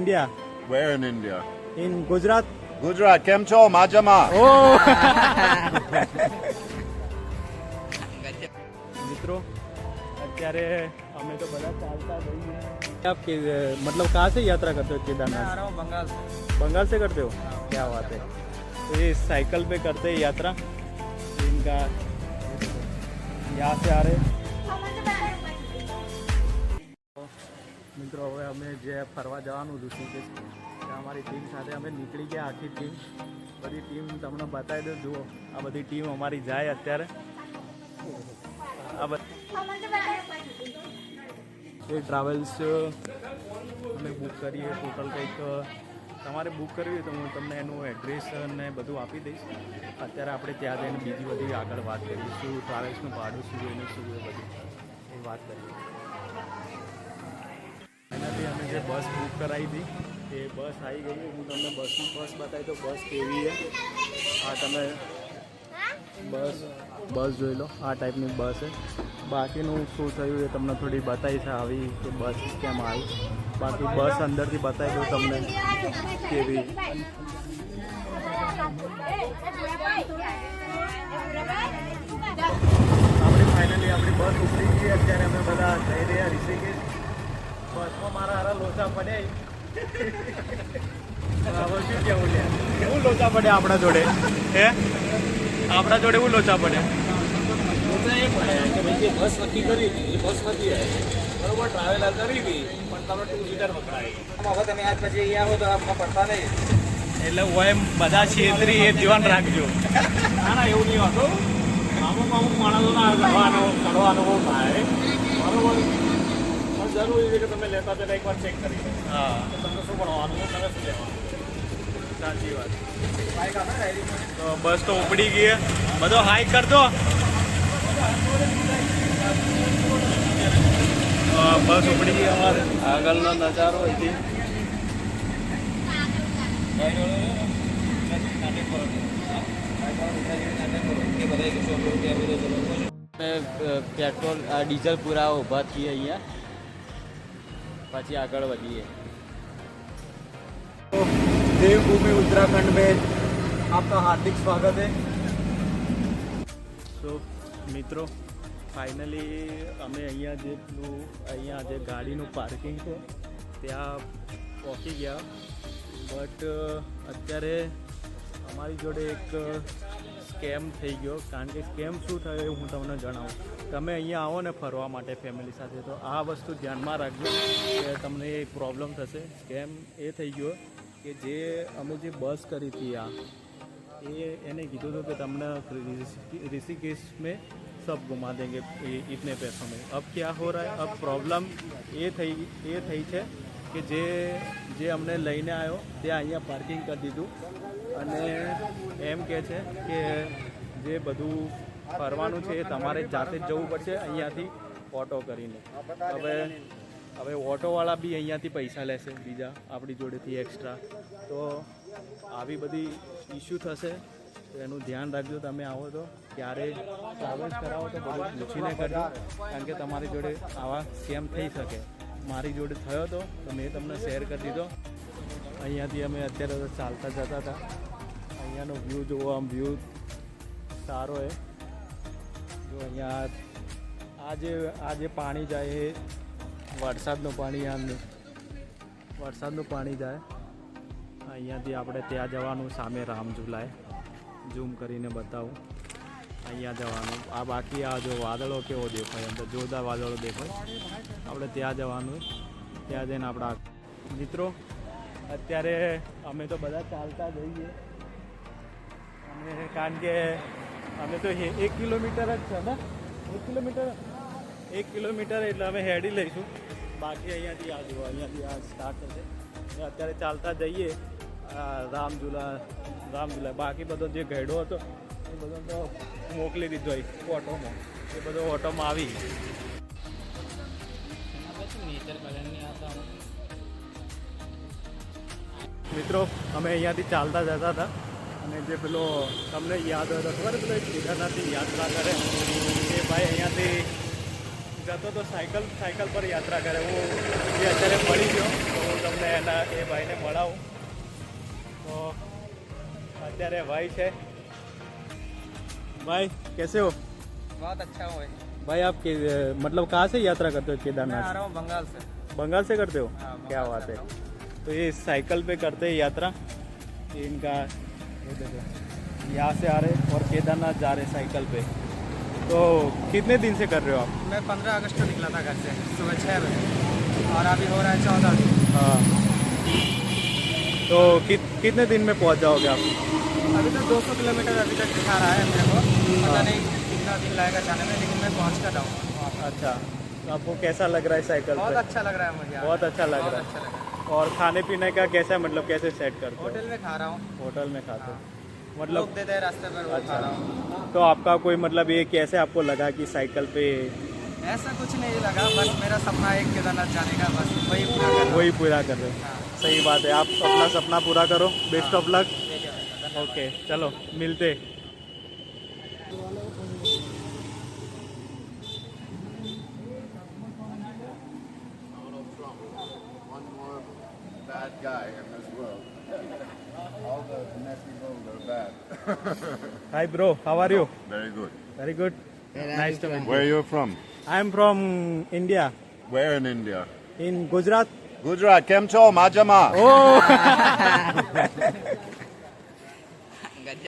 India. Where in India? In Gujarat. Gujarat. કેમ છો માજામાં? Oh. મિત્રો અત્યારે અમે તો બધા ચાલતા જઈએ. आप के मतलब कहाँ से यात्रा करते हो केदारनाथ? आ रहा हूँ बंगाल से। बंगाल से करते हो? क्या बात है. तो ये साइकिल पे करते हैं यात्रा. इनका यहाँ से आ रहे. મિત્રો હવે અમે જે ફરવા જવાનું ઋષિકેશ ત્યાં અમારી ટીમ સાથે અમે નીકળી ગયા. આખી ટીમ બધી ટીમ તમને બતાવી દો. જુઓ આ બધી ટીમ અમારી જાય અત્યારે. આ એ ટ્રાવેલ્સ અમે બુક કરીએ. ટોટલ કંઈક તમારે બુક કરવી હોય તો હું તમને એનું એડ્રેસ ને બધું આપી દઈશ. અત્યારે આપણે ત્યાં જઈને બીજી બધી આગળ વાત કરીએ. શું ટ્રાવેલ્સનું ભાડું શું એનું શું એ બધું એ વાત કરીએ. ફાઇનલી અમે જે બસ બુક કરાવી હતી એ બસ આવી ગઈ. હું તમને બસની બસ બતાવી તો બસ કેવી છે. આ તમે બસ જોઈ લો. આ ટાઈપની બસ છે. બાકીનું શું થયું એ તમને થોડી બતાવી છે આવી કે બસ કેમ આવી. બાકી બસ અંદરથી બતાવી દઉં તમને કેવી. ફાઇનલી આપણી બસ ઉપડી ગઈ. અત્યારે અમે બધા જઈ રહ્યા ઋષિકેશ. બસમાં મારા હારા લોચા પડ્યા. હવે શું કેવું લે, કેવું લોચા પડ્યા આપણા જોડે? હે આપણા જોડે એવું લોચા પડ્યા. એ પડે કે ભાઈ જે બસ નક્કી કરી હતી એ બસ નથી આવી બરોબર. ટ્રાવેલર કરી હતી પણ તમે 2 સીટર પકડાઈ. હવે તમે આજ પછી અહીંયા આવો તો આમાં પડતા નહીં. એટલે હું એમ બધા છેતરી એ ધ્યાન રાખજો. ના ના એવું નહીં હોતું. અમુક માણસોના કરવાનો બહુ થાય બરોબર. પણ જરૂરી છે કે તમે લેતા પહેલાં એકવાર ચેક કરી લો. હા તમને શું ભણવાનું તમે શું લેવાનું. સાચી વાત. બાઇક આપે ને તો બસ તો ઉપડી ગઈ. બધો હાઈ કરતો. બસ ઉપડી ગઈ અમારે. આગળનો નજારો અહીંથી पेट्रोल डीजल पूरा ऊभा थी अहियाँ પછી આગળ વધીએ. देवभूमि उत्तराखंड में आपका हार्दिक स्वागत है. तो મિત્રો ફાઇનલી અમે અહીંયા જે ગાડીનું પાર્કિંગ છે ત્યાં પહોંચી ગયા. બટ અત્યારે અમારી જોડે એક સ્કેમ થઈ ગયો. કારણ કે સ્કેમ શું થયો એ હું તમને જણાવું. તમે અહીંયા આવો ને ફરવા માટે ફેમિલી સાથે તો આ વસ્તુ ધ્યાનમાં રાખજો કે તમને એ પ્રોબ્લેમ થશે. સ્કેમ એ થઈ ગયો કે જે અમે જે બસ કરી હતી એને કીધું હતું કે તમને ऋषिकेश में सब घुमा देंगे इतने पैसों में. अब क्या हो रहा है, अब प्रॉब्लम એ થઈ છે કે જે અમને લઈને આવ્યો ત્યાં અહીંયા પાર્કિંગ કરી દીધું અને એમ કહે છે કે જે બધું ફરવાનું છે એ તમારે જાતે જ જવું પડશે અહીંયાથી ઓટો કરીને. હવે ઓટોવાળા બી અહીંયાથી પૈસા લેશે બીજા આપણી જોડેથી એક્સ્ટ્રા. તો આવી બધી ઇસ્યુ થશે તો એનું ધ્યાન રાખજો. તમે આવો તો ક્યારે ટ્રાવેલ્સ કરાવો તો બધું પૂછીને કરજો. કારણ કે તમારી જોડે આવા સ્કેમ થઈ શકે. મારી જોડે થયો તો મેં તમને શેર કરી દીધો. અહીંયાથી અમે અત્યારે તો ચાલતા જતા હતા. અહીંયાનો વ્યૂ જોવો. આમ વ્યૂ સારો છે. જો અહીંયા આ જે પાણી જાય એ વરસાદનું પાણી જાય. અહીંયાથી આપણે ત્યાં જવાનું. સામે રામઝુલાએ ઝૂમ કરીને બતાવું. અહીંયા જવાનું. આ બાકી આ જો વાદળો કેવો દેખાય, અંદર જોરદાર વાદળો દેખાય. આપણે ત્યાં જવાનું. ત્યાં જઈને આપણા મિત્રો અત્યારે અમે તો બધા ચાલતા જઈએ. અને કારણ કે અમે તો 1 કિલોમીટર જ છે ને, 1 કિલોમીટર એટલે અમે હેડી લઈશું. બાકી અહીંયાથી આ જુઓ, અહીંયાથી આ સ્ટાર્ટ થશે. અત્યારે ચાલતા જઈએ રામઝુલા. બાકી બધો જે ગયડો હતો એ બધો તો મોકલી દીધો ઓટોમાં. એ બધો ઓટોમાં આવી. મિત્રો અમે અહીંયાથી ચાલતા જતા હતા અને જે પેલો તમને યાદ હોય તો ખબર પેલો કેદારનાથની યાત્રા કરે એ ભાઈ અહીંયાથી જતો તો સાયકલ પર યાત્રા કરે હું એ અત્યારે મળી ગયો તો હું તમને એના એ ભાઈને મળાવું તો અત્યારે ભાઈ છે भाई कैसे हो बहुत अच्छा हुआ भाई आप मतलब कहाँ से यात्रा करते हो मैं आ केदारनाथ रहा हूँ बंगाल से बंगाल से करते हो हाँ, क्या बंगाल बात से है तो ये साइकिल पे करते हैं यात्रा ये इनका ये देखो यहाँ से आ रहे और केदारनाथ जा रहे साइकिल पे तो कितने दिन से कर रहे हो आप मैं 15 अगस्त को निकला था घर से सुबह 6 बजे और अभी हो रहा है 14 दिन हाँ तो कितने दिन में पहुँच जाओगे आप अभी तो 200 किलोमीटर अभी तक दिखा रहा है मेरे को पता नहीं कितना दिन लगेगा जाने में लेकिन मैं पहुँच कर जाऊँ अच्छा तो आपको कैसा लग रहा है साइकिल बहुत पे अच्छा लग रहा है मुझे बहुत अच्छा लग रहा अच्छा है लग रहा है और खाने पीने का कैसा मतलब कैसे सेट करते हो होटल में खा रहा हूँ होटल में खाते हो लोग मतलब देते हैं रास्ते पर वो खा रहा हूँ तो आपका कोई मतलब ये कैसे आपको लगा कि साइकिल पे ऐसा कुछ नहीं लगा बस मेरा सपना है केदारनाथ जाने का बस वही पूरा करना वही पूरा कर रहे हो हाँ सही बात है आप अपना सपना पूरा करो बेस्ट ऑफ लक ठीक है भाई, धन्यवाद। ओके चलो मिलते One more bad guy in this world. All the messy roads are bad. Hi bro how are you Very good. Very good nice to meet Where are you from? I am from India Where in India? In Gujarat Gujarat. Kem cho, Majama. Oh!